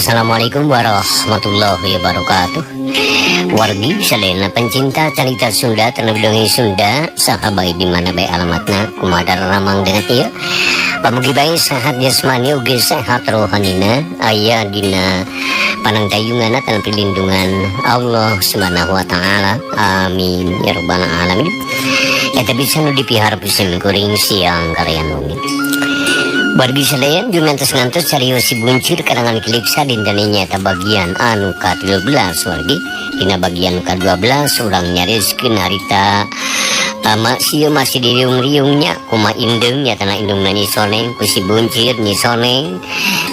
Assalamualaikum warahmatullahi wabarakatuh. Wargi salena pencinta cerita Sunda terlebih dahulu Sunda sahabat di mana baik alamatna kumadar ramang dengan ieu pamugi bae sehat jasmani ugi sehat rohanina aya dina panangtayunganna tan perlindungan Allah Subhanahu wa taala. Amin ya rabbal alamin. Eta bisa nu dipihar pisan kuring siang kalian mungkin. Wargi selayan ngantos carios si buncir karangan Kiliksa dintaninya eta bagian anu ka-13 wargi. Dina bagian ka-12 urang nyariskeun harita sieu masih diriung-riungnya kuma indung nya tanah indungna Nyi Soneng ku si buncir Nyi Soneng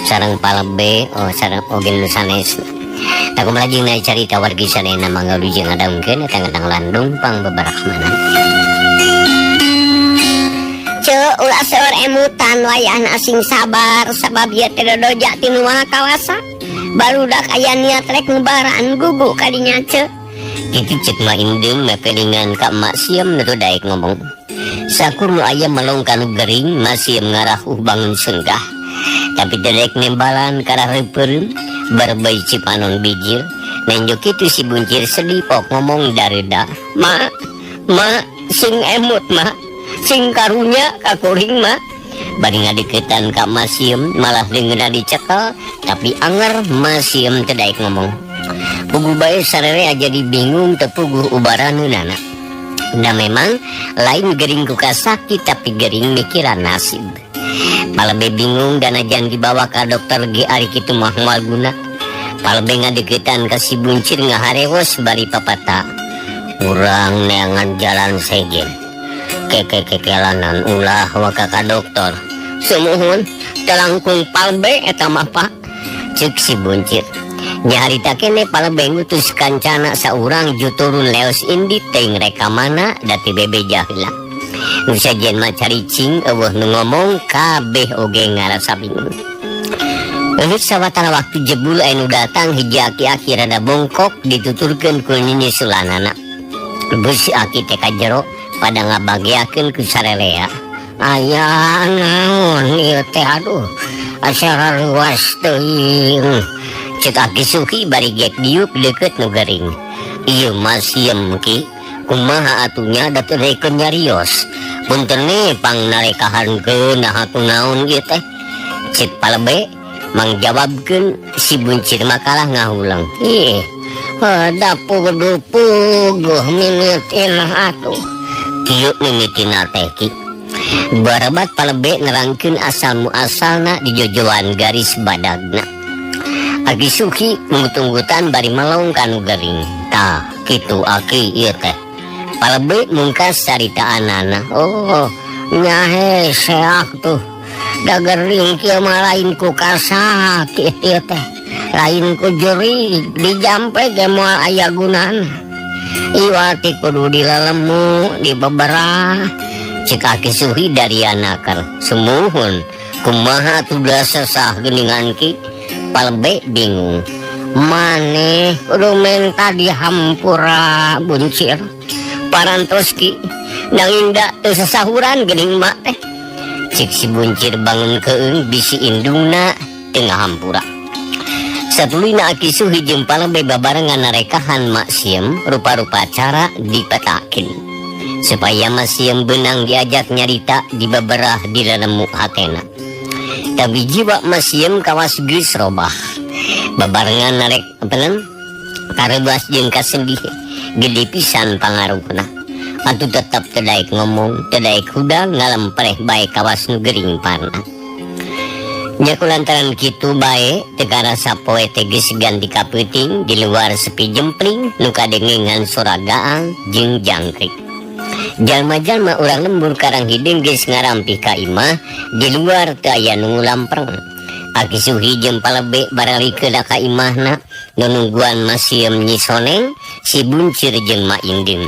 sareng palebe sareng oge nu sanes. Tak kumlajeng na carita wargi selayan mangga lujeng ngadangkeun eta ngadang landung pang bebarakmana. Ulah seor emutan wayahan asing sabar sabab ieu teh dodoja ti nu maha kawasa barudak aya niat rek ngubaraan gugu kadinya ce kitu cek mah indung mepelingan ka emak sieum nu daek ngomong sakur nu aya melongkan gering masih ngarah bangun senggah tapi daek nembalan karah reupeureuh barbei cipanon bijil nenjuk kitu si buncir sedih pok ngomong dareda ma sing emut mah sing karunya kakuring mah bari ngadeukeutan ka masieum malah leungeunna dicekel tapi anger masieum teu daek ngomong puguh bae sarere aja dibingung teu puguh ubaraneunana. Da memang lain gering ku kasakit tapi gering mikiran nasib palebe bingung dan ajan dibawa ka dokter ge ari kitu mah moal guna palebe ngadeukeutan ka si buncir ngaharewos bari papata urang neangan jalan segen kekelanan ulah waka ka dokter sumuhun telangkung palbe eta mah pak cek si buncir nyaharita kene palbe ngutus kancana saurang juturun leos indi teuing rekamana dati bebe jahila nu sajen mah caricing eueuh nu ngomong kabeh oge ngarasa bingung. Eueuh sawatara waktu jebul anu datang hiji aki-aki rada bongkok dituturkeun ku Nini Sulanana beusi aki teh ka jero pada ngabagiakeun ku sarelea aya naon ieu teh aduh acara luas teuing cek aki Suki bari gek diuk deukeut nu gering ieu mah sieum ki kumaha atunya da teu rekeun nyarios punten ne pang narekahankeun nah atuh naon ieu teh cek palebe mangjawabkeun si buncir mah kalah ngahulang ih da puguh mimitin atuh kieu mimitina teh ki barabat palebe nerangkeun asal muasalna di jojoan garis badagna. Aki Suki mungtunggutan bari melong kanu gering tah kitu aki ieu teh palebe mungkas caritaanana oh nyahe seak tuh da gering kieu mah lain ku kasak ieu teh lain ku jeri dijampe ge moal aya gunana iwati kudu dilalemu dibeberah cek aki Suhi dari anakar sumuhun kumaha tuh sesah geningan ki palebe bingung maneh kudu menta dihampura buncir parantos ki nanginda teu sasahuran geuning mak teh cek si buncir bangun keung bisi indungna teu ngahampura. Satulina aki Suhi jeung palebe babarengan narekahan mak sieum rupa-rupa cara dipetakeun supaya mak sieum beunang diajak nyarita dibaberah di dalam hatena. Tapi jiwa mak sieum kawas geus robah babarengan narek apeunan kareubas jeung kasendih gede pisan pangaruhna atuh tetep teu daek ngomong teu daek hudang ngalempreh bae kawas nu gering parna. Nya kulantaran kitu bae teu karasa poe teh geus ganti ka peuting di luar sepi jempling nu kadengengan suara gaang jeung jangkrik. Jalma-jalma urang lembur karang hidung geus ngarampih ka imah di luar teu aya nu ngulampreng. Aki Suhi jeung palebe baralikeun ka imahna nu nungguan masieum Nyi Soneng si buncir jeung Ma Indung.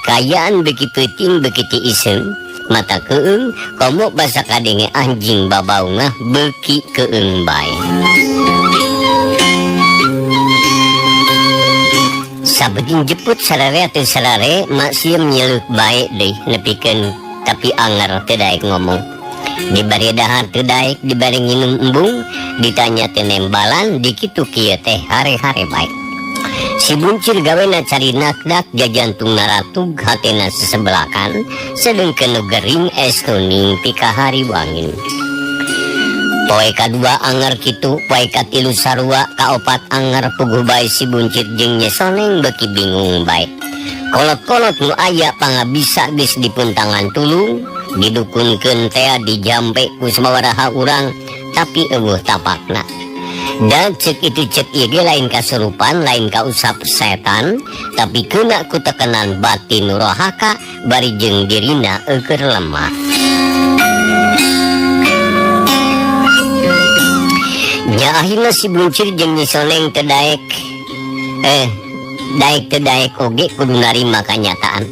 Kayaan beuki peuting beuki ti iseung mata keung komo basa kadenge anjing babaungah beuki keung bae. Sabeuting jeput sarare teu sarare mak sieum nyeleuk bae deui nepikeun tapi anger teu daek ngomong dibari dahar teu daek, dibari nginum embung, ditanya teu nembalan, dikitu kieu teh hare-hare bae. Si buncir gawena cari nakdak jajantung naratug hatena sesebelakan, sedengkeun nu gering estuning pika hari wangin. Poe kadua anger kitu, poe katilu sarua, kaopat anger puguh bae si buncir jeung Nyesoneng beuki bingung bae. Kolot-kolot nu aya pangabisa geus dipun tangan tulung, didukunkeun teh dijampe ku sababaraha urang, tapi eueuh tapakna. Dan cek itu cek ieu lain kasurupan, lain kausap setan, tapi kena ku tekenan batin rohaka bari jeung dirina eukeur lemah. Nya akhirna si buncir jeung Nyesoneng teu daek. Daek teu daek oge kudu narima kanyataan.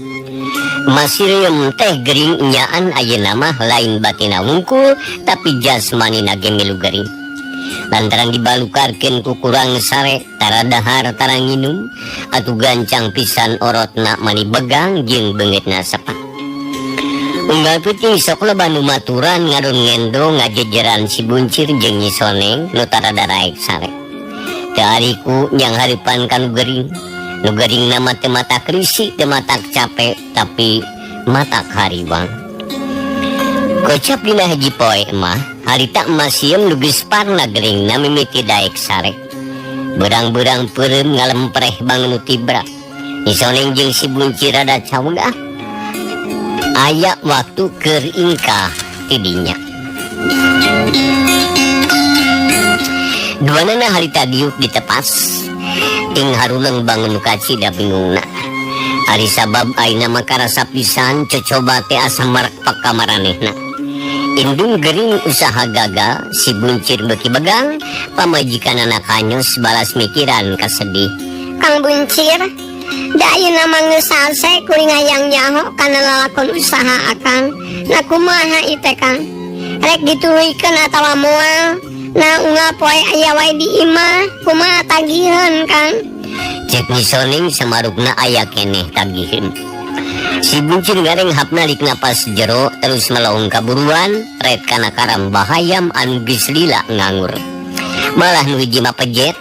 Masirieum teh gering nyaan ayeuna mah lain batina wungkul, tapi jasmanina ge milu gering. Lantaran dibalukarkeun ku kurang sare, tara dahar tara nginum, atuh gancang pisan orotna mani begang jeung beungeutna sepak. Unggal peuting sok loba nu maturan ngadon ngendro ngajejeran si buncir jeung Nyesoneng nu tara daraek sare. Teu ariku nyang hareupan kanu gering. Nu gering nama teu matak risi, teu matak capek, tapi matak hariwang. Kocap dina hiji poe mah, harita emas sieum nu geus parna geringna mimiti daek sare. Berang-berang peureum ngalempreh bangun tibra. Nyesoneng jeung si buncir rada cawegah. Aya waktu keur ingkah ti dinya. Duanana harita diuk ditepas. Ting haruleng bangun kacida bingungna. Ari sabab aina makarasa pisan cocoba teh asa marekpak ka maranehna. Indung gering usaha gagal, si buncir beuki begang, pamajikanana kanyos balas mikiran kasedih. Kang Buncir, da ayeuna mah geus salse kuring hayang nyaho kana lalakon usaha akang. Na kumaha ieu teh Kang? Rek dituluykeun atawa moal? Na unggal poe aya wae di imah, kumaha tagiheun Kang? Cek Nyesoneng samarukna aya keneh tagiheun. Si buncir gareng hapna lik napas jero terus melong kaburuan, red kana karam bahayam anu geus lila nganggur. Malah nu hiji mah pejet,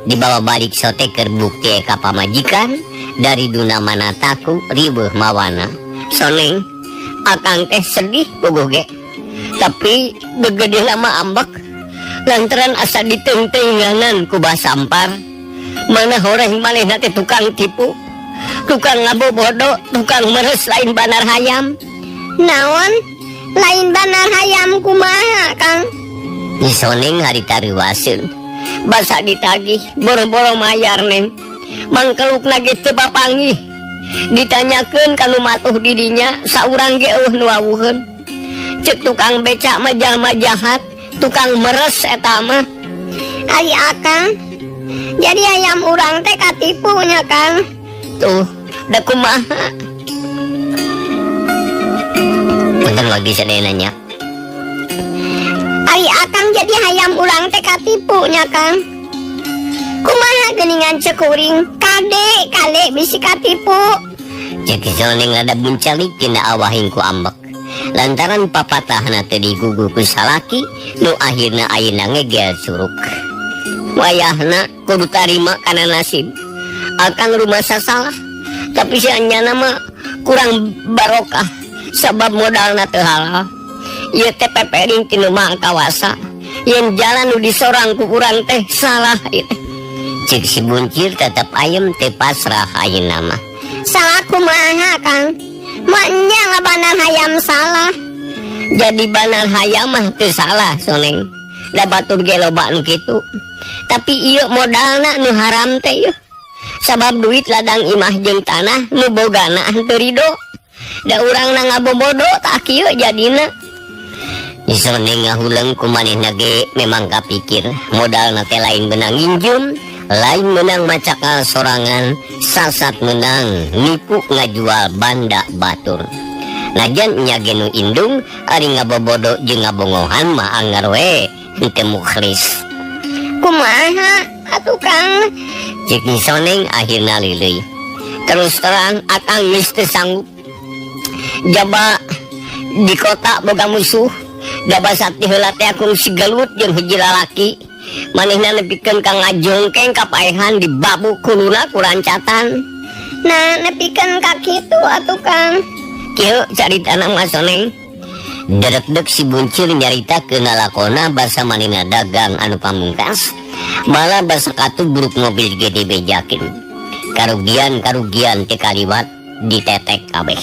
dibawa balik sote keur bukti ka pamajikan, dari duna mana taku riweuh mawana. Soneng, akang teh sedih bogoh ge. Tapi begede lama ambek, lantaran asa diteng-tenganan ku Basampar. Mana horeng manehna teh tukang tipu, tukang ngabobodo, tukang meres lain banar hayam. Naon? Lain banar hayam kumaha Kang? Nyesoneng harita riwaseun. Basa ditagih, boro-boro mayar neng. Mangkelukna ge teu papanggih. Ditanyakeun kanu matuh di dinya, saurang ge eueuh nu wawuheun. Cek tukang beca mah jalma jahat, tukang meres eta mah. Ari akang, jadi hayam urang teh katipu nya Kang. Tuh, da kumaha? Punten lagi sadayana nya. Ari akang jadi hayam urang teh katipu nya Kang. Kumaha geuningan cekuring? Kade bisi katipu. Cek Nyesoneng rada buncalik tina awahing ku ambek. Lantaran papatahna teh digugu ku salaki, nu akhirna ayeuna ngegel curug. Wayahna kudu tarima kana nasib. Akang rumasa salah, tapi si anyana mah kurang barokah, sabab modalna teu halal. Ieu teh pepering tinu mangkawasa, yen jalan nu disorang ku urang teh salah ieu. Cik si buncir tetep ayem teh pasrah ayeuna mah. Salah kumaha Kang? Maknya ngabanar hayam salah. Jadi banar hayam mah teu salah Soneng. Da batur ge loba nu kitu. Tapi ieu modalna nu haram teh ieu. Sabab duit ladang imah jeung tanah nu bogana teu ridho. Da urangna ngabobodo tak kieu jadina. Nyesoneng ngahuleng ku manehna ge memang kapikir modalna teh lain beunang nginjum, lain menang macakal sorangan, sasat menang nipu ngajual banda batur. Najan nya ge nu indung ari ngabobodo jeung ngabongohan mah anggar we henteu mukhlis. Kumaha atuh Kang? Cik Nyesoneng akhirna lileuy. Terus terang akang geus teu sanggup. Jaba di kota boga musuh, da basa ti heula teh aku si gelut jeung hiji lalaki manehna nepikeun ka ngajongkeng ka paehan di babu kuluna kurancatan. Nah nepikeun ka kitu atuh Kang. Kieu caritana mah Soneng. Dedek-dek si Buncir nyarita ke nalakona basa manehna dagang anu pamungkas malah basa katu buruk mobil gede bejakin karugian teh kaliwat ditetek kabeh.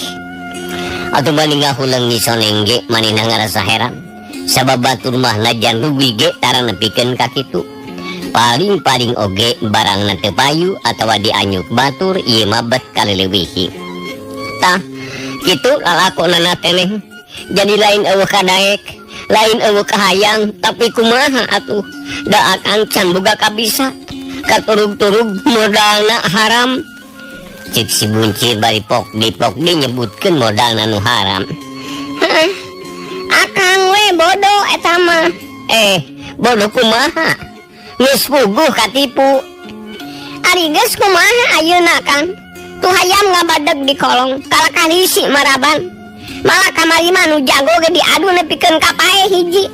Atuh manehna huleung ni Soneng ge manehna ngarasa heran sabab batur mah najan rugi ge tara nepikeun ka kitu. Paling oge barangna teu payu atawa dianyuk batur ieu mah bet kaleuweuhi. Tah kitu lalakonana teh jadi lain eueuh kadaek, lain eueuh kahayang, tapi kumaha atuh da akang can boga kabisa katurug-turug modalna haram. Cik si Buncir bari pok nyebutkeun modalna nu haram. Akang we bodoh eta mah. Bodoh kumaha? Geus puguh katipu. Ari geus kumaha ayeuna Kang? Tu hayam ngabadeg di kolong, kala kalisi maraban. Malah kamari mah nu jago ge diadu nepikeun ka pae hiji.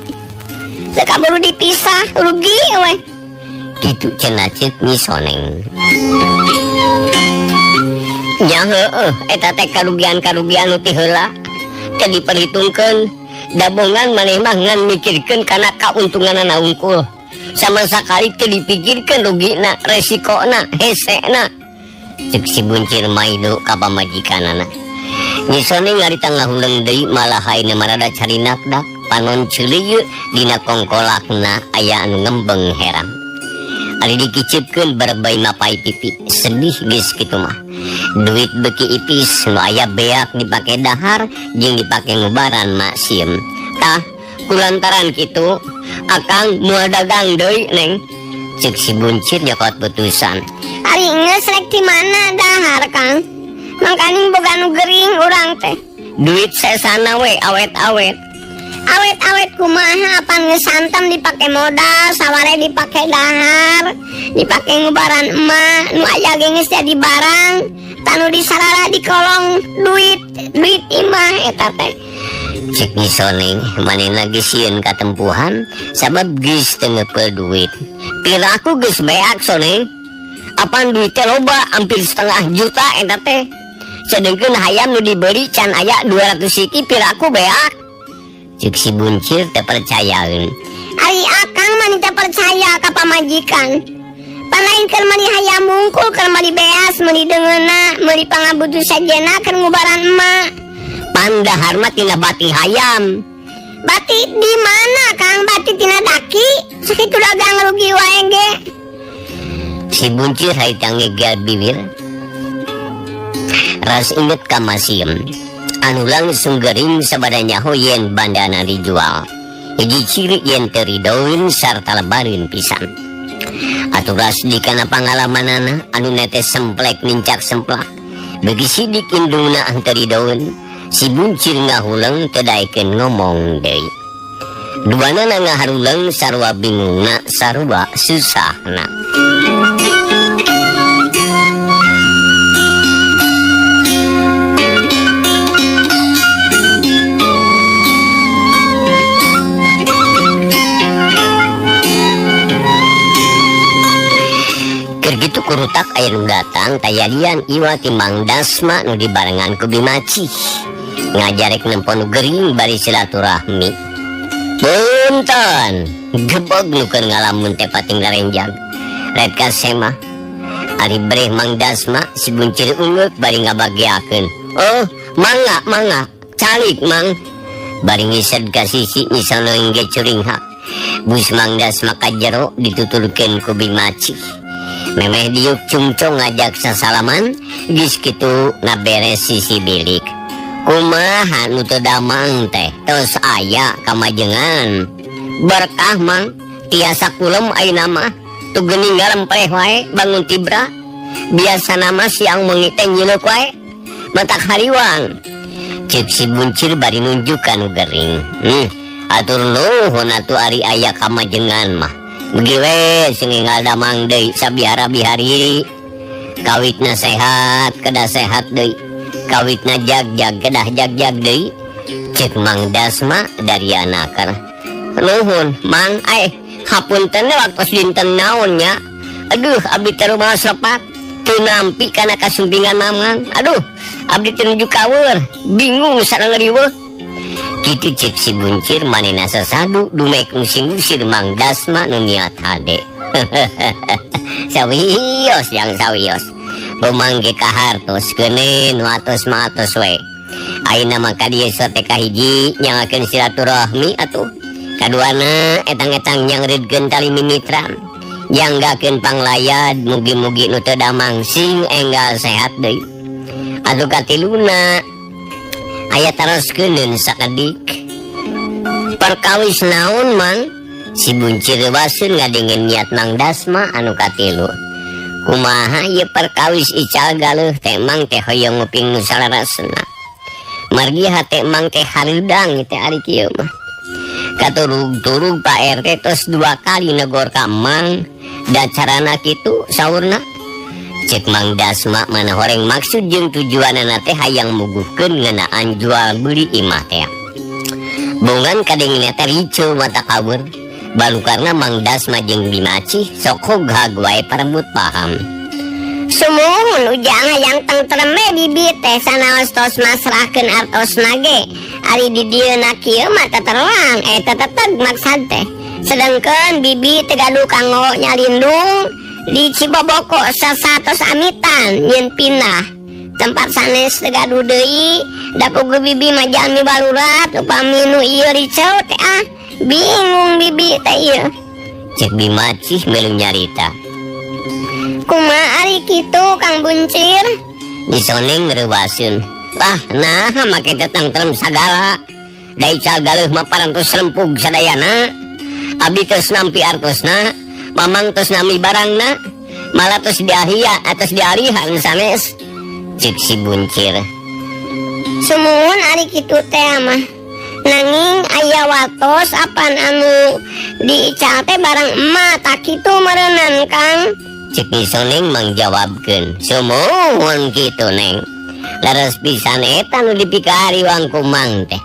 Teu kaburu dipisah, rugi we. Kitu cenah Cik Nyi Soneng. Nya heueuh eta teh karugian nu ti heula teh diperhitungkeun. Dabongan maneh mah ngan mikirkeun kana kauntunganna unggul. Sama sakali teu dipikirkeun rugina, resikona, hesekna. Cek si Buncir maido ka pamajikanana. Nyi Soneng ngarita ngahuleung deui malah haeuna marada carinakdak panon ceuleuh dina kongkolakna aya anu ngembeng heran. Ari dikicipkeun berbay mapai pipi sedih geus kitu mah. Duit beki ipis nu aya beak dipake dahar jeung dipake ngubaran mak sieum. Tah kulantaran kitu akang moal dagang deui Neng. Cek si Buncir nyokot putusan. Ari geus rek ti mana dahar Kang? Mangkaning boga nu gering urang teh. Duit sesana we awet-awet. Awet-awet kumaha pan geus santam dipake modal, saware dipake dahar, dipake ngubaran emak, nu aya ge geus jadi barang, tanu disarara di kolong duit imah eta teh. Cek Nyi Soneng manehna geus sieun katempuhan sabab geus teu ngeupeul duit. Piraku geus beak Soneng. Apaan duitnya loba hampir 500 juta eta teh. Sedengkeun hayam nu dibeli can aya 200 siki piraku beak. Cek si Buncir teu percayaeun. Ari akang mani teu percaya ka pamajikan. Palain keur mani hayam mungkul keur mani beas mani deungeuna meuli pangabutuh sajena keur ngubaran emak. Pandahar mah tina bati hayam. Bati di mana Kang? Bati tina daki. Sakitu dagang rugi wae ge. Si Buncir haitang ngegal bibir. Ras inget ka masiem anu langsung gering sabadanya yen bandana dijual. Hiji ciri yen teu ridoeun sarta lebareun pisan. Atuh ras dikana pangalamanana anu netes semplek nincak semplak. Begi sidik indungna teu ridoeun. Si Buncir ngahuleung teu daekeun ngomong deui. Duanana ngaharuleung sarua bingungna sarua susahna. Kergitu kurutak aya nu datang tayadian iwa timbang Dasma nu dibarengan ku Bimaci ngajarek nempon nu gering bari silaturahmi. Punten gebog nu keur ngalamun teh pating larenjang red kasema ari breh Mang Dasma si Buncir ungeuk bari ngabagiakeun. Oh mangga calik Mang bari ngised ka sisi Nyi Soneng ge curing hak. Bus Mang Dasma ka jero ditutulkeun ku Bimaci. Memeh diuk cungcong ngajak sasalaman geus kitu ngaberes sisi bilik. Kumaha nu teu damang teh tos aya kamajengan. Berkah Mang tiasa kulem ayeuna mah tu geuning ngarempreh wae bangun tibra. Biasana mah siang meungi teh nyileuk wae matak hariwang. Cek si Buncir bari nunjuk ka nu gering. Atur nuhun atuh ari aya kamajengan mah. Begi we singgal damang deui sabiara bihariri. Kawitna sehat kedah sehat deui. Kawitna jag-jag kedah jag-jag deui. Cek Mang Dasma dari anakar. Nuhun Mang, hapunten waktu dinten naonnya. Aduh, abdi teu rumah sepat. Teu nampi kana kasumpingan Mamang. Aduh, abdi teu nuju kaweur, bingung sareng riweuh. Kitu cek si Buncir manehna sasadu dumek ngusir-ngusir Mang Dasma nu niat hade. Sawios yang sawios. Pemangge kahartos keuneun nu atos mah atos we. Ayeuna maka dieu sote kahiji nyangakeun silaturahmi atuh. Kaduana etang-etang nyangreudkeun tali mimitra. Janggakeun panglayad mugi-mugi nu teu damangsing enggal sehat deui. Atuh katiluna aya taroskeun sakedik. Perkawis naon Mang? Si Buncir wasun ngadengeun niat Mang Dasma anu katilu. Kumaha ieu perkawis ical galeuh teh Mang teh hoyong nguping nu salarasna. Margi hate Mang teh hareudang teh ari kieu mah. Katurug-turug Pak RT tos 2 kali negor ka Mang da carana kitu saurna. Cek Mang Dasma mana horeng maksud jeung tujuanna teh hayang muguhkeun ngeunaan jual beli imah teh. Bongan kadengna teh ricu mata kabur. Balukarna Mang Dasma jeung Bimaci sok hogag wae parebut paham. Sumuhun ujang hayang tentreme bibit teh sanaos tos masrahkeun artosna ge. Ari di dieu na kieu mah terang teteteg maksad teh. Sedengkeun bibi teu gaduh kanggo nyalindung di Ciboboko sasatos amitan nyeun pindah. Tempat sanes teu gaduh deui, da puguh bibi mah jalmi balurat upami nu ieu riceu teh bingung bibi teh ieu. Cek Bimaci melu nyarita. Kumaha ari kitu Kang Buncir? Disoneng ngeurewaseun. Lah nah make teh tentrem sagala. Da ical galeuh mah parantos rempug sadayana. Abdi tos nampi artosna, Mamang tos nami barangna, malah tos diahia atas dialihan sanes. Cek si Buncir. Sumuhun ari kitu teh mah. Nanging aya watos apan anu diical teh barang emak tak kitu meureunnan Kang. Cek Nisoneng mangjawabkeun. Sumuhun kitu Neng. Laras pisan eta nu dipikari wang ku Mang teh.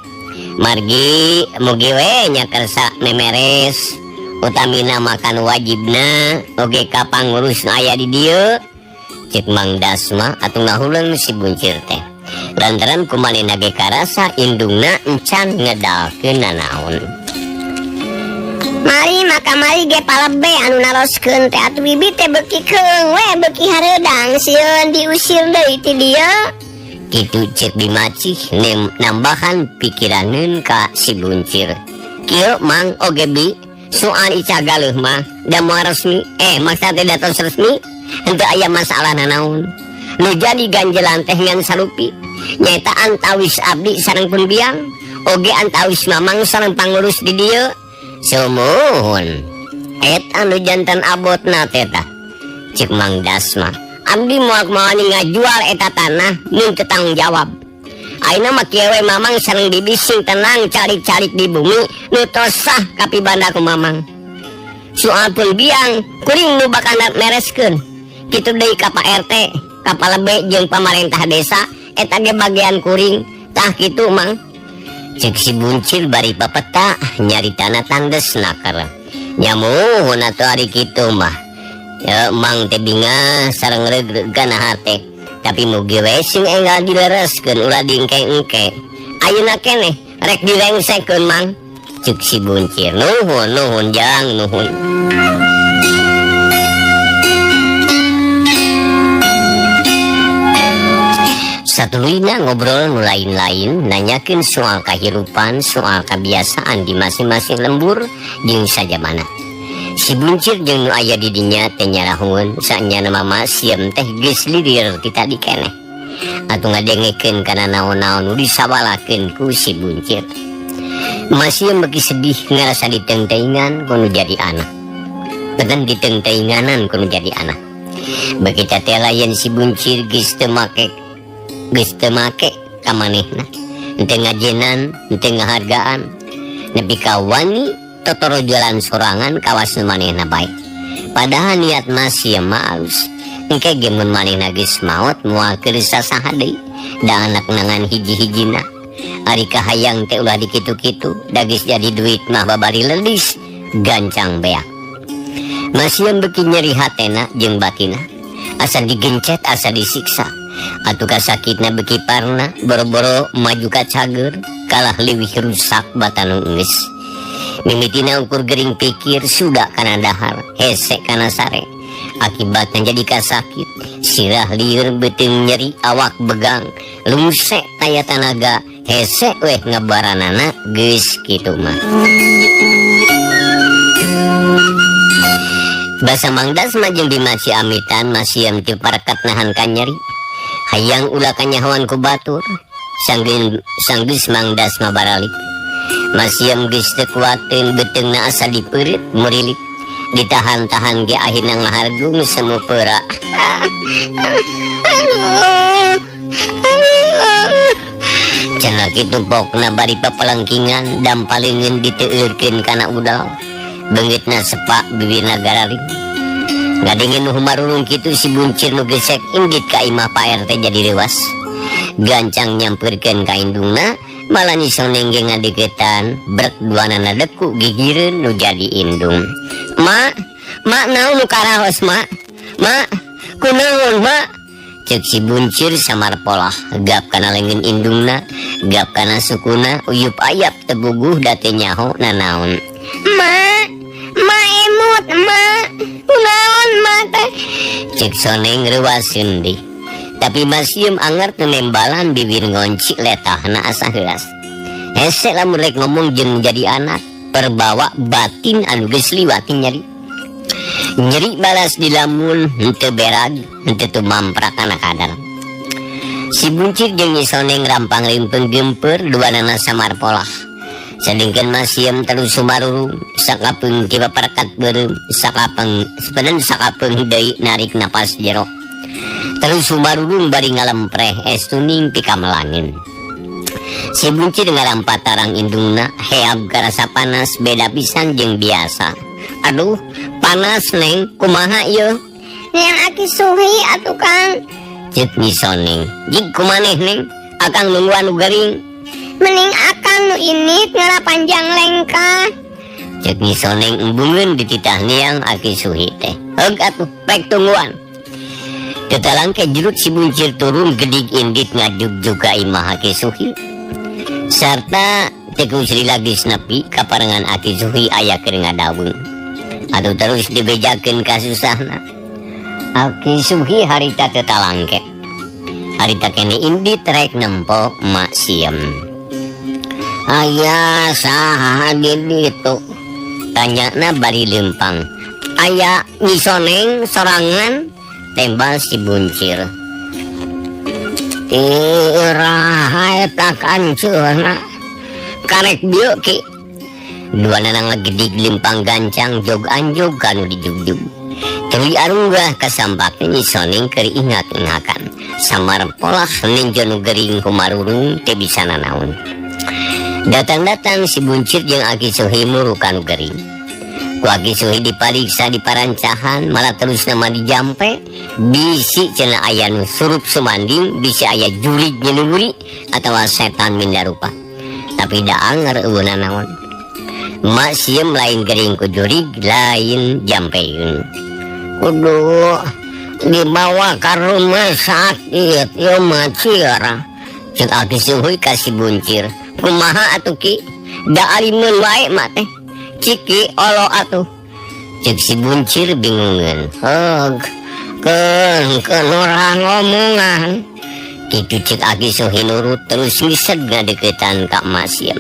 Margi mugi we nya kersa memeres. Utamina makan wajibna oge ka pangurusna aya di dieu. Cek Mang Dasma atuh ngahuleung si Buncir teh. Lantaran kumanehna ge karasa indungna encan ngedalkeun nanaon. Mari mari ge palebe anu naroskeun teh atuh bibi teh beuki keung we beuki hareudang sieun diusir deui ti dieu. Kitu cek Bimaci nambahan pikiraneun ka si Buncir. Kieu Mang oge bi soal ica galeuh mah da moal resmi maksudna teh datos resmi henteu aya masalah nanaon. Nu jadi ganjelan teh ngan sarupi nyaeta antawis abdi sareng pun biang oge antawis Mamang sareng pangurus di dieu. Sumuhun eta nu janten abotna teh tah. Cek Mang Dasma. Abdi moal ngajual eta tanah mun teu tanggung jawab. Ayeuna mah kieu we Mamang sareng bibi sing tenang calik-calik di bumi nu tos sah kapibanda ku Mamang. Soal pun biang kuring nu bakal mereskeun. Kitu deui ka Pak RT, ka palebe jeung pamarentah desa eta ge bagian kuring. Tah kitu Mang. Cek si Buncir bari papeta nyaritana tangdes nakar. Nyamuhun atuh ari kitu mah. Ya Mang teh binga sareng regreg kana hate. Tapi mugi we sing enggal dilereskeun ulah diengke-engke. Ayeuna keneh rek direngsekeun Mang. Cek si Buncir. Nuhun jang nuhun. Satuluyna ngobrol nu lain-lain nanyakeun soal kahirupan, soal kebiasaan di masing-masing lembur jeung sajabana. Si Buncir jeung nu aya di dinya teh nyarahun saenyana mama sieum teh geus lidir ti tadi keneh. Atuh ngadengekeun kana naon-naon nu disawalakeun ku si Buncir. Masih beuki sedih ngarasa ditengteingan ku nu jadi anak. Beten ditengteinganan ku nu jadi anak. Beuki teh layan si Buncir geus teu make ka manehna. Henteu ngajenan, henteu ngahargaan. Nepi ka wani totoro jualan sorangan kawas manehna bae. Padahal niat masih maalus. Engke ge mun manehna geus maot moal keur sasaha deui. Da anak nangan hiji-hijina. ari kahayang teh ulah dikitu-kitu dagis jadi duit mah babari lelis gancang beak. Masih beki nyeri hatena jeung batina asa digencet asa disiksa atuh kasakitna beki parna boro-boro maju ka cager kalah leuwih rusak batanu geus. Mimitina ukur gering pikir sudah kana dahar hese kana sare akibatnya jadi kasakit sirah lieur beuteung nyeri awak begang lungsek taya tanaga hese weh ngabaranana geus kitu mah. Basa mangdas mah jeung Bima Ciamitan masih teu parakat nahan ka nyeri hayang ulah kanyahoan ku batur sanggeus mangdas mah baralik. Masih geus teu kuateun beuteungna asa dipeureut murilit ditahan-tahan ge akhirna ngahargung semu peura. Cenah kitu pokna bari papalengkingan dampalingeun diteueurkeun kana udal beungitna sepak bibirna gararing. Ngadengin humarulung kitu si buncir nu gesek inggit ka imah Pak RT jadi rewas gancang nyampeurkeun ka indungna malah nyisoneng ge ngadeukeutan brek duanana deku gigireun nu jadi indung. Mak naon nu karaos mak kunaon mak cek si buncir samar polah gap kana leungeun indungna gap kana sukuna uyup ayap tebuguh da teu nyaho nanaon. Mak emut mak kunaon mak teh Cek soneng reuaseun deui tapi masieum anger teu nembalan bibir ngonci letahna asa heuras. Hese lamun rek ngomong jeung jadi anak perbawa batin anu geus liwati nyeri balas di lamun henteu berag henteu tumamprak kana kadar. Si buncir jeung Nyisoneng rampang limpeung geumpeur duanana samar polah sadengkeun masieum terus sumarurung sakapeung ti paparkat beureum sakapeung deui narik napas jero terus sumarurung bari ngalempreh estuning pikamelangin. Si buncir ngarampat tarang indungna heab karasa panas beda pisan jeung biasa. Aduh panas neng kumaha ieu yang aki suhi atuh Kang ceuk Nyisoneng jig kumaneh neng akang nungguan nu garing mending akang nu init ngarapanjang lengkah ceuk Nyisoneng embungeun di titah niang aki suhi teh heug atuh pek tungguan. Tetalang ke jerut si buncir turun gedik indit ngadug juga imah aki suhi sarta teku sri lagi snapi kaparengan aki suhi aya keur ngadaweung atuh terus dibejakeun kasusahna. Aki suhi harita teu talangke harita kene indit rek nempo mak siem. Aya saha di ditu tanyana bari lempang. Aya Nyisoneng sorangan tembal si buncir. Iraha eta kanceuna karek dieu ki duanana ngagedik limpang gancang jog anjog kanu dijugjug tuluy arunggah kasampakna Nyisoneng keur ingat-ingakan samar polah ninja nu gering kumarurung teu bisa nanaon. Datang-datang si buncir jeung aki suhi muru kanu gering ku aki suhi dipariksa di parancahan malah terus nama dijampe bisi cenah aya nu surup sumanding bisi aya jurig nyeunuri atawa setan minda rupa tapi da anger eueuna naon. Mak sieum lain gering ku jurig lain jampeun kudu dibawa ka rumah sakit ieu mah ciara ceuk aki suhi ka si buncir. Kumaha atuh ki da alimeun wae mah teh ciki olo atuh ceuk si buncir bingungeun heug keun urang ngomongan kitu ceuk aki suhi nurut terus ngised ngadeuketan ka mak sieum.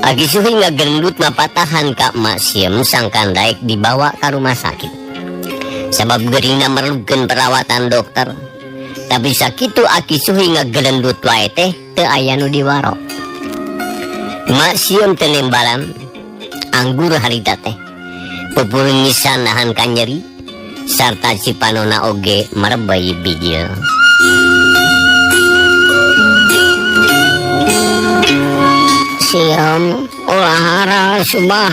Aki suhi ngagendut mapatahan ka mak sieum sangkan daek dibawa ka rumah sakit sabab geurina merlukeun perawatan dokter tapi sakitu aki suhi ngagendut wae teh teu aya nu diwaro. Mak sieum teu nembalan anggur harita teh pupurun nyisan nahan ka nyeri sarta si panona oge marebay bijil. Sieum ulah subah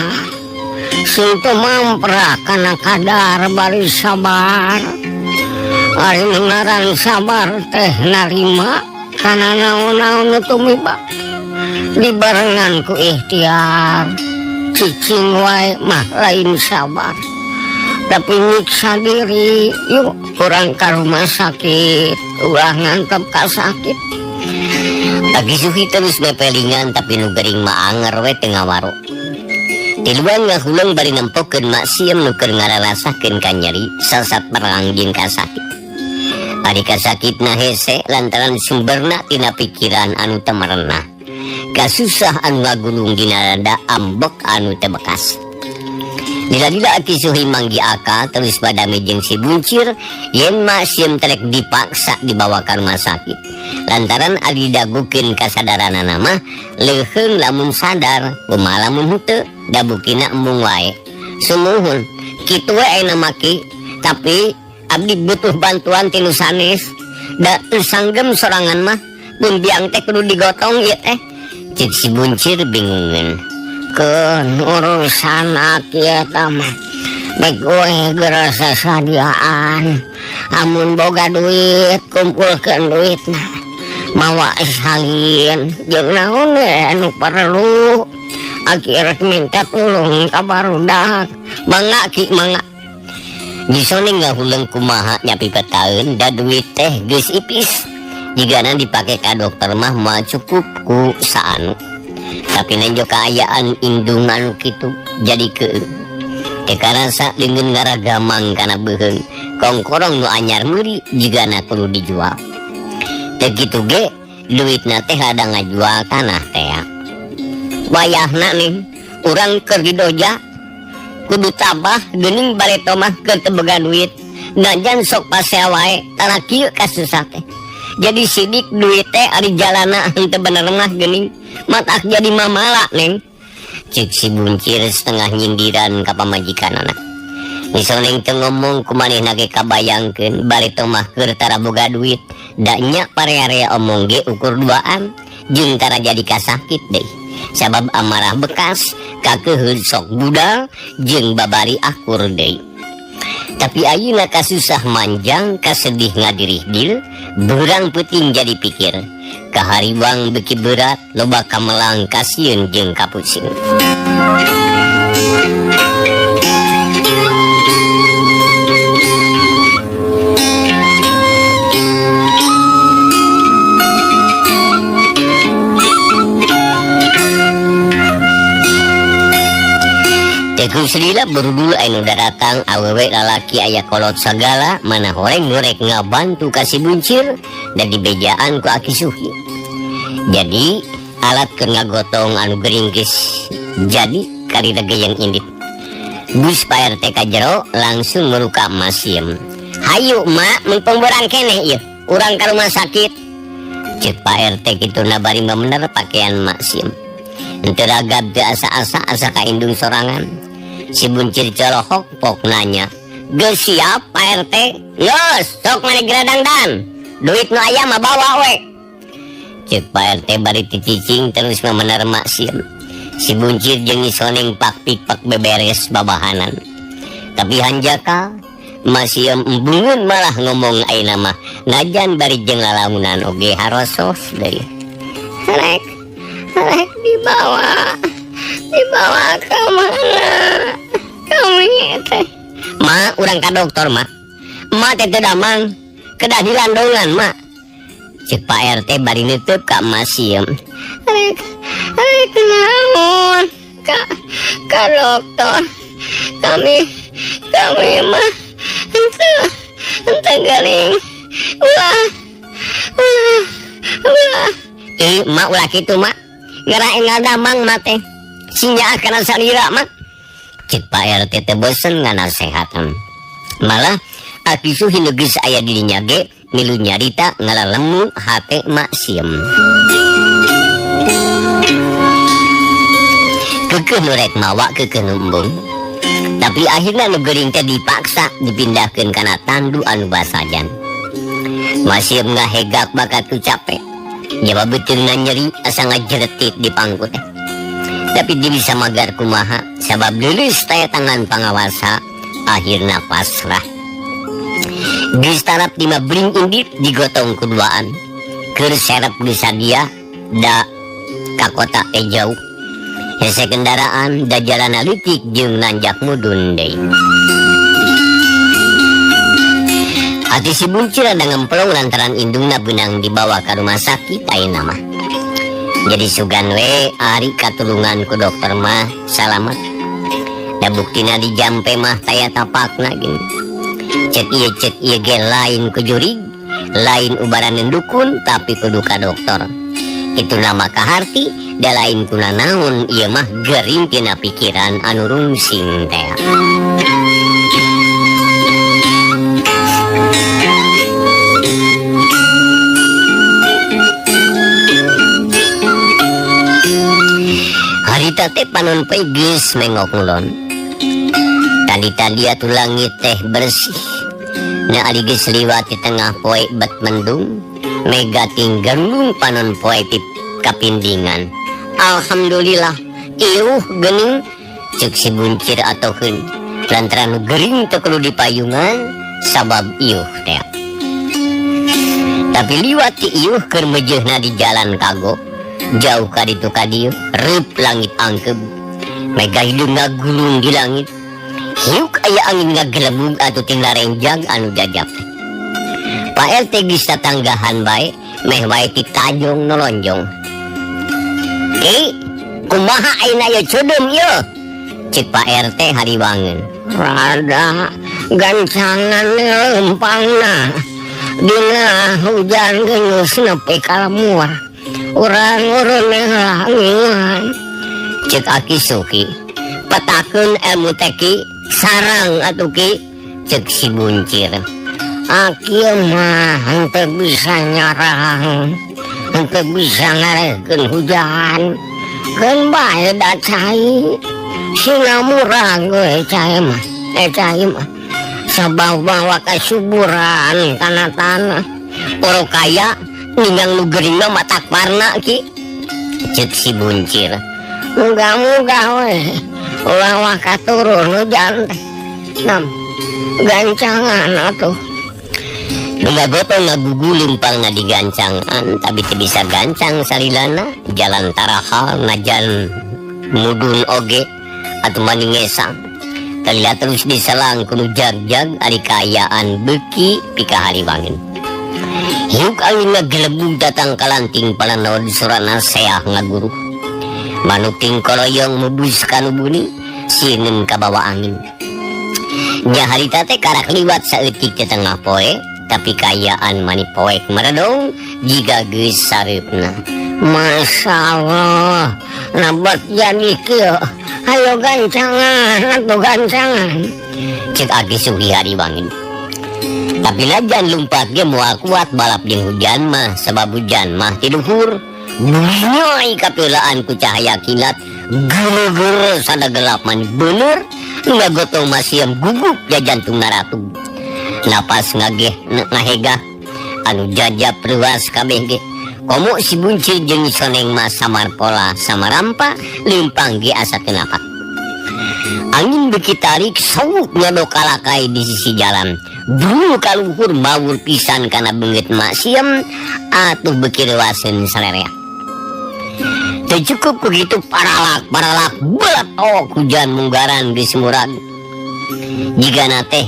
sing teu mampra kana kadar bari sabar ari ngaran sabar teh narima kana naon-naon tumiba dibarengan ku ikhtiar cicing wae mah lain sabar tapi nyiksa diri yuk kurang ke rumah sakit ulah ngantep ka sakit lagi suhi terus bepelingan tapi nu gering mah anger we teu ngawaro di luar ngahulang bari nempokeun mak sieum nu keur ngararasakeun ka nyeri sasat merangjing ka sakit ari ka sakitna hese lantaran sumberna tina pikiran anu teu merenah kasusah anu ngagulung dina dada ambek anu teu bekas dila-dila aki suhi manggi aka terus badami jeung si buncir yen mak sieum terek dipaksa dibawa ka rumah sakit lantaran ari dagukeun kasadaranana mah leuheung lamun sadar kumaha lamun henteu dabukina embung wae sumuhun kitu we ayeuna maki tapi abdi butuh bantuan tinu sanes da teu sanggem sorangan mah mun biang teh kudu digotong ieu teh cik si buncir bingungeun keun urusan akieu tah mah baik gue gerasa sadiaan amun boga duit kumpulkeun duitna mawa salin jeung naon anu perlu aki rek minta tulung ka barudak mangga ki mangga disone ngahuleung kumaha nyapi petaeun da duit teh geus ipis jigana dipake ka dokter mah moal cukup ku saanu tapi nenjo kaayaan indungan kitu jadi keun teu karasa leungeun ngaragamang kana beuheung kongkorong nu anyar meuli jigana kudu dijual teu kitu ge duitna teh ada ngajual tanah teh wayahna nih urang keur di doja kudu tabah geuning bareto mah keur teu boga duit najan sok pasea wae tanah kieu kasusah teh jadi sidik duit teh ari jalana henteu bener mah geuning matak jadi mamala neng cik si buncir setengah nyindiran ka pamajikanana misalnya teu ngomong kumanehna ge kabayangkeun bareto mah keur tara boga duit da nya parearea omong ge ukur duaan jeung tara jadi kasakit deui sabab amarah bekas kakeuheun sok budal jeung babari akur deui tapi ayeuna kasusah manjang kasedih ngadirih-dir beurang peuting jadi pikir kahariwang beki berat loba kamelang kasieun jeung kapusing Teguh selila buru-buru anu datang awewe lalaki aya kolot sagala mana horeng ngorek ngabantu kasih buncir dan dibejaan ku aki suhi jadi alat keur ngagotong anu geringkis jadi kali dageyang indit bus Pak RT ka jero langsung meruka masiem hayu mak mumpung berang keneh ieu urang ka rumah sakit cek Pak RT kitu nabari bener pakaian masiem henteu ragab teu asa-asa asa ka indung sorangan si buncir colohok pok nanya geus siap Pak RT geus sok mane geradang dan duit nu aya mah bawa we cek Pak RT bari cicing terus memener mak sieum si buncir jeung isoneng pak pikpak beberes babahanan tapi hanjaka masih embungun malah ngomong ayeuna mah najan bari jeung lalamunan oge harosos deui rek dibawa ke mana kami teh mak urang ka dokter mak teh teu damang kedah dilandongan mak cek Pak RT bari neuteub ka masieum rek naon ka dokter kami mah henteu garing ulah mak ulah kitu mak ngaraeng ngadamang mak teh sinya kana salira mak cek Pak RT teh bosen nganasehatan malah aki suhi nu geus aya di dinya ge milu nyarita ngalalemu hate mak sieum keukeuh nu rek mawa keukeuh nu embung tapi akhirna nu geuring teh dipaksa dipindahkeun kana tandu anu basajan masih ngahegak bakat tu capek nyawa beuteuingna nyeri asa ngajeretit di pangku teh tapi dia bisa magar kumaha sabab leuleus taya tangan pangawasa akhirna pasrah geus tarap 5 bling indit digotong kuduaan keur serep bisa dia da ka kota teh jauh. Hese kendaraan da jalan leutik jeung nanjak mudun deui. Ati si Buncir ada ngemplong lantaran indungna benang dibawa ke rumah sakit ayeuna mah. Jadi sugan we ari katulungan ku dokter mah salamet. Da buktina di jampe mah taya tapakna gini. Cek ieu ge lain ku jurig, lain ubaraneun dukun tapi kudu ka dokter. Itu nama kaharti, da lain kuna naon ieu mah gering tina pikiran anu rungsing teh. Harita teh panon poe geus mengok ngulon. Tadi atuh langit teh bersih. Na ari geus liwat di tengah poe bet mendung, mega tinggalung panon poe pip kapindingan. Alhamdulillah, ieuh geuning ceuk si Buncir atokeun. Lantaran gering teu kudu dipayungan sabab ieuh teh. Tapi liwat ti ieuh keur meujeuhna di jalan kago. Jauh ka ditu ka dieu, reup langit angkeb. Mega hidung ngagulung di langit. Hiuk aya angin ngagelebug atuh tina renjang anu jajab. Pak RT geus tatanggahan bae, meh wae ti tajong nolonjong. Kumaha ayeuna ieu cudum ieu? Cik Pak RT hariwangeun. Rada gancangan lempangna. Dina hujan geus nepi ka lemur. Urang urun ngelangian. Cek Aki Suki, petakeun ilmu teki sarang atuh Ki. Cek si Buncir, Aki mah henteu bisa nyarang, henteu bisa ngarekeun hujan. Keun bae da cai, sina murang we cai mah, cai mah. Sabawa kasuburan kana tanah, poro kaya. Ningang nu gering mah matak warna Ki. Cek si Buncir, muga-muga we ulah wah katurun hujan teh. Nam gancangan atuh. Nungga gotong ngagugu limpangna di gancangan, tapi teu bisa gancang salilana. Jalan tarahal najan mudun oge atuh maningesang. Terlihat terus diselang kudu jag-jag ari kaayaan beuki pika hariwangeun. Hiuk angin ngagelebug datang kalanting palanaod surana seah ngaguru. Manuting koloyong mubus kanu buni, sieun ka bawa angin. Nya harita teh karak liwat saeutik di tengah poe, tapi kaayaan mani poek meredong jiga geus sareupna. Masyaallah, nabat jadi kieu. Hayo gancangan, atuh gancangan. Cek Aki Suki hariwangeun. Tapi lajan lumpat ge moal kuat balap jeung hujan mah, sabab hujan mah ti luhur. Nyoy kapelaan ku cahaya kilat, geureuh sada gelap mani bener. Nu ngagotong masieum guguk ja jantung naratu. Napas ngageh ngahegah anu jajab ruas kabeh ge. Komo si Buncir jeung Soneng mah samar pola samarampa limpang ge asa teu napak. Angin beuki tarik sauk ngadokalakai di sisi jalan. Bulu kaluhur mawur pisan kana beungeut maksiem atuh beuki reuaseun salerea. Teu cukup begitu paralak beletok hujan munggaran geus murag. Jigana teh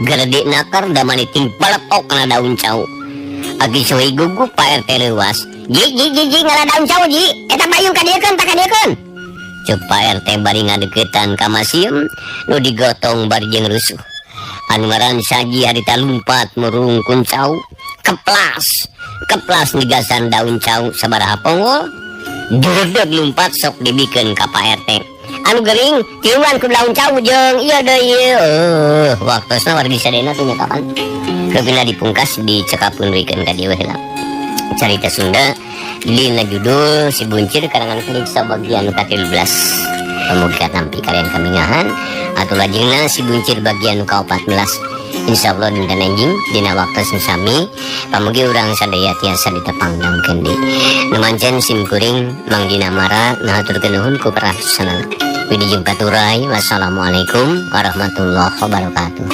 gede nakar da maniting beletok kana daun cau. Aki Suki gugup Pak RT leuwas. Ji ngala daun cau ji, eta payung ka diekeun tak ka diekeun. Cuk Pak RT bari ngadeuketan ka masieum nu digotong bari jeung rusuh. Anu ngaran saji harita lumpat murung kuncau, keplas nigasan daun cau sabaraha pongol, deg lumpat sok dibikeun ka Pak RT. Anu gering tiungan ku daun cau jeung ieu deui ieu. Waktosna wargi sadena teh nyatakan. Keupina dipungkas dicekapeunrikeun ka dieu heula. Carita Sunda dina judul Si Buncir karangan Kuliksa bagian ke-13. Pamugi tampi kalian kamingahan atuh lajengna Si Buncir bagian ke-14. Insyaallah dinten enjing dina waktu sami pamugi urang sadaya tiasa ditepangdaungkeun deui. Numancen sim kuring Mang Dina Mara ngaturkeun nuhun ku prasasana. Wilujeng baturai. Wassalamualaikum warahmatullahi wabarakatuh.